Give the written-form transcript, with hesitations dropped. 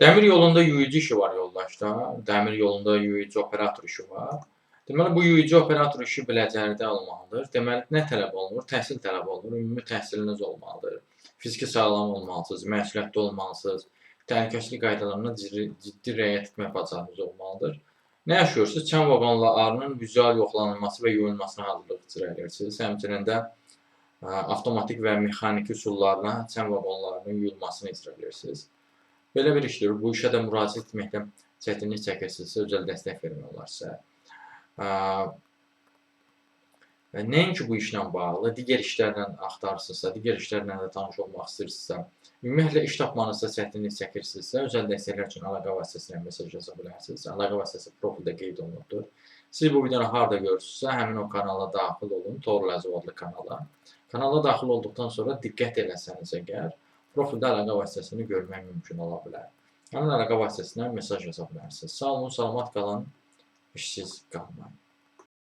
Dəmir yolunda yuyucu işi var yoldaşda. Dəmir yolunda yuyucu operator işi var. Deməli, bu yuyucu operator işi Biləcəridə olmalıdır. Deməli, nə tələb olunur? Təhsil tələb olunur. Ümumi təhsiliniz olmalıdır. Fiziki sağlam olmalısınız, məsuliyyətli olmalısınız. Təhlükəsizlik qaydalarına ciddi riayət etmək bacarığınız olmalıdır. Nə yaşayırsınız? Çən vaqonlarının vizual yoxlanılması və yuyulmasına hazırlıq icra edirsiniz. Həmçinin də avtomatik və mexaniki üsullarla çən vaqonlarının yuyulmasını icra edirsiniz. Belə bir işdir. Bu işə də müraciət etməkdə çətinlik çəkirsinizsə, özəl dəstək vermək olar sizə. Nəinki bu işlə bağlı, digər işlərlə axtarırsınızsa, digər işlərlə də tanış olmaq istəyirsinizsə, ümumiyyətlə iş tapmanızda çətinlik çəkirsinizsə, özəl dəstəklər üçün əlaqə vasitəsilə mesaj yaza bilərsiniz. Əlaqə vasitəsi profildə qeyd olunubdur. Siz bu videonu harda görürsünüzsə, həmin o kanala daxil olun, Toğrul Əzov adlı kanala. Kanala daxil olduqdan sonra diqqət eləsəniz əgər, profildə əlaqə vasitəsini görmək mümkün ola bilər. Həmin əlaqə vasitəsindən mesaj yaza bilərsiniz. Sağ olun, salamat qalın, işsiz qalmayın.